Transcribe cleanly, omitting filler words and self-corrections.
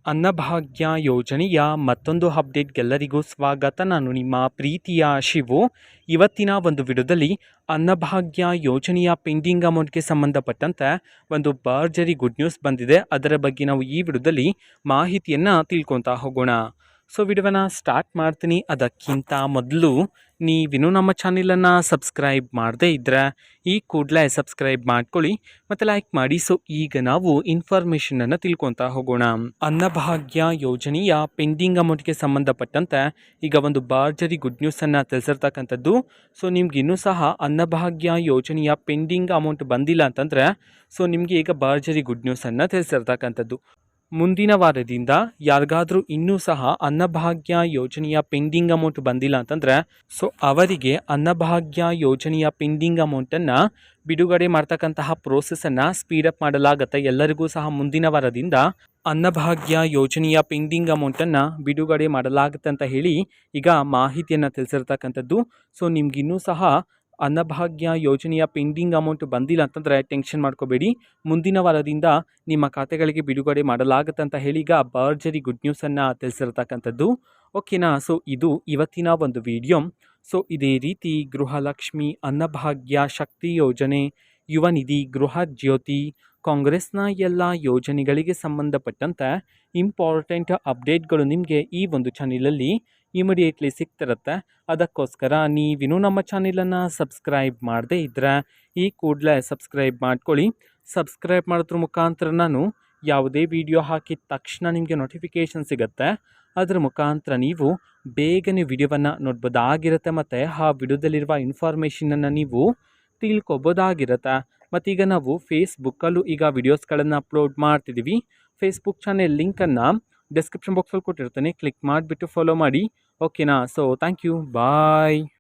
ಅನ್ನಭಾಗ್ಯ ಯೋಜನೆಯ ಮತ್ತೊಂದು ಅಪ್ಡೇಟ್ಗೆಲ್ಲರಿಗೂ ಸ್ವಾಗತ. ನಾನು ನಿಮ್ಮ ಪ್ರೀತಿಯ ಶಿವು. ಇವತ್ತಿನ ಒಂದು ವಿಡಿಯೋದಲ್ಲಿ ಅನ್ನಭಾಗ್ಯ ಯೋಜನೆಯ ಪೆಂಡಿಂಗ್ ಅಮೌಂಟ್ಗೆ ಸಂಬಂಧಪಟ್ಟಂತೆ ಒಂದು ಭರ್ಜರಿ ಗುಡ್ ನ್ಯೂಸ್ ಬಂದಿದೆ. ಅದರ ಬಗ್ಗೆ ನಾವು ಈ ವಿಡಿಯೋದಲ್ಲಿ ಮಾಹಿತಿಯನ್ನು ತಿಳ್ಕೊತಾ ಹೋಗೋಣ. ಸೊ ವಿಡಿಯೋವನ್ನು ಸ್ಟಾರ್ಟ್ ಮಾಡ್ತೀನಿ. ಅದಕ್ಕಿಂತ ಮೊದಲು ನೀವಿನ್ನೂ ನಮ್ಮ ಚಾನೆಲನ್ನು ಸಬ್ಸ್ಕ್ರೈಬ್ ಮಾಡದೇ ಇದ್ದರೆ ಈ ಕೂಡಲೇ ಸಬ್ಸ್ಕ್ರೈಬ್ ಮಾಡ್ಕೊಳ್ಳಿ ಮತ್ತು ಲೈಕ್ ಮಾಡಿ. ಸೊ ಈಗ ನಾವು ಇನ್ಫಾರ್ಮೇಷನನ್ನು ತಿಳ್ಕೊತಾ ಹೋಗೋಣ. ಅನ್ನಭಾಗ್ಯ ಯೋಜನೆಯ ಪೆಂಡಿಂಗ್ ಅಮೌಂಟ್ಗೆ ಸಂಬಂಧಪಟ್ಟಂತೆ ಈಗ ಒಂದು ಭರ್ಜರಿ ಗುಡ್ ನ್ಯೂಸನ್ನು ತಿಳಿಸಿರ್ತಕ್ಕಂಥದ್ದು. ಸೊ ನಿಮ್ಗೆ ಇನ್ನೂ ಸಹ ಅನ್ನಭಾಗ್ಯ ಯೋಜನೆಯ ಪೆಂಡಿಂಗ್ ಅಮೌಂಟ್ ಬಂದಿಲ್ಲ ಅಂತಂದರೆ ಸೊ ನಿಮಗೆ ಈಗ ಭರ್ಜರಿ ಗುಡ್ ನ್ಯೂಸನ್ನು ತಿಳಿಸಿರ್ತಕ್ಕಂಥದ್ದು. ಮುಂದಿನ ವಾರದಿಂದ ಯಾರಿಗಾದರೂ ಇನ್ನೂ ಸಹ ಅನ್ನಭಾಗ್ಯ ಯೋಜನೆಯ ಪೆಂಡಿಂಗ್ ಅಮೌಂಟ್ ಬಂದಿಲ್ಲ ಅಂತಂದರೆ ಸೊ ಅವರಿಗೆ ಅನ್ನಭಾಗ್ಯ ಯೋಜನೆಯ ಪೆಂಡಿಂಗ್ ಅಮೌಂಟನ್ನು ಬಿಡುಗಡೆ ಮಾಡ್ತಕ್ಕಂತಹ ಪ್ರೋಸೆಸನ್ನು ಸ್ಪೀಡಪ್ ಮಾಡಲಾಗುತ್ತೆ. ಎಲ್ಲರಿಗೂ ಸಹ ಮುಂದಿನ ವಾರದಿಂದ ಅನ್ನಭಾಗ್ಯ ಯೋಜನೆಯ ಪೆಂಡಿಂಗ್ ಅಮೌಂಟನ್ನು ಬಿಡುಗಡೆ ಮಾಡಲಾಗುತ್ತೆ ಅಂತ ಹೇಳಿ ಈಗ ಮಾಹಿತಿಯನ್ನು ತಿಳಿಸಿರ್ತಕ್ಕಂಥದ್ದು. ಸೊ ನಿಮಗಿನ್ನೂ ಸಹ ಅನ್ನಭಾಗ್ಯ ಯೋಜನೆಯ ಪೆಂಡಿಂಗ್ ಅಮೌಂಟ್ ಬಂದಿಲ್ಲ ಅಂತಂದರೆ ಟೆನ್ಷನ್ ಮಾಡ್ಕೋಬೇಡಿ. ಮುಂದಿನ ವಾರದಿಂದ ನಿಮ್ಮ ಖಾತೆಗಳಿಗೆ ಬಿಡುಗಡೆ ಮಾಡಲಾಗುತ್ತೆ ಅಂತ ಹೇಳಿ ಈಗ ಭರ್ಜರಿ ಗುಡ್ ನ್ಯೂಸನ್ನು ತಿಳಿಸಿರ್ತಕ್ಕಂಥದ್ದು. ಓಕೆನಾ. ಸೊ ಇದು ಇವತ್ತಿನ ಒಂದು ವಿಡಿಯೋ. ಸೊ ಇದೇ ರೀತಿ ಗೃಹಲಕ್ಷ್ಮಿ, ಅನ್ನಭಾಗ್ಯ, ಶಕ್ತಿ ಯೋಜನೆ, ಯುವ ನಿಧಿ, ಗೃಹ ಜ್ಯೋತಿ, ಕಾಂಗ್ರೆಸ್ನ ಎಲ್ಲ ಯೋಜನೆಗಳಿಗೆ ಸಂಬಂಧಪಟ್ಟಂತೆ ಇಂಪಾರ್ಟೆಂಟ್ ಅಪ್ಡೇಟ್ಗಳು ನಿಮಗೆ ಈ ಒಂದು ಚಾನಲಲ್ಲಿ ಇಮಿಡಿಯೇಟ್ಲಿ ಸಿಗ್ತಿರುತ್ತೆ. ಅದಕ್ಕೋಸ್ಕರ ನೀವಿನ್ನೂ ನಮ್ಮ ಚಾನಲನ್ನು ಸಬ್ಸ್ಕ್ರೈಬ್ ಮಾಡದೇ ಇದ್ದರೆ ಈ ಕೂಡಲೇ ಸಬ್ಸ್ಕ್ರೈಬ್ ಮಾಡ್ಕೊಳ್ಳಿ. ಸಬ್ಸ್ಕ್ರೈಬ್ ಮಾಡೋದ್ರ ಮುಖಾಂತರ ನಾನು ಯಾವುದೇ ವಿಡಿಯೋ ಹಾಕಿದ ತಕ್ಷಣ ನಿಮಗೆ ನೋಟಿಫಿಕೇಷನ್ ಸಿಗುತ್ತೆ. ಅದರ ಮುಖಾಂತರ ನೀವು ಬೇಗನೆ ವಿಡಿಯೋವನ್ನು ನೋಡ್ಬೋದಾಗಿರುತ್ತೆ ಮತ್ತು ಆ ವಿಡಿಯೋದಲ್ಲಿರುವ ಇನ್ಫಾರ್ಮೇಷನನ್ನು ನೀವು ತಿಳ್ಕೊಬೋದಾಗಿರುತ್ತೆ. ಮತ್ತೀಗ ನಾವು ಫೇಸ್ಬುಕ್ಕಲ್ಲೂ ಈಗ ವಿಡಿಯೋಸ್ಗಳನ್ನು ಅಪ್ಲೋಡ್ ಮಾಡ್ತಿದ್ದೀವಿ. ಫೇಸ್ಬುಕ್ ಚಾನೆಲ್ ಲಿಂಕನ್ನು ಡಿಸ್ಕ್ರಿಪ್ಷನ್ ಬಾಕ್ಸಲ್ಲಿ ಕೊಟ್ಟಿರ್ತೇನೆ. ಕ್ಲಿಕ್ ಮಾಡಿಬಿಟ್ಟು ಫಾಲೋ ಮಾಡಿ. ಓಕೆನಾ. So thank you. ಬಾಯ್.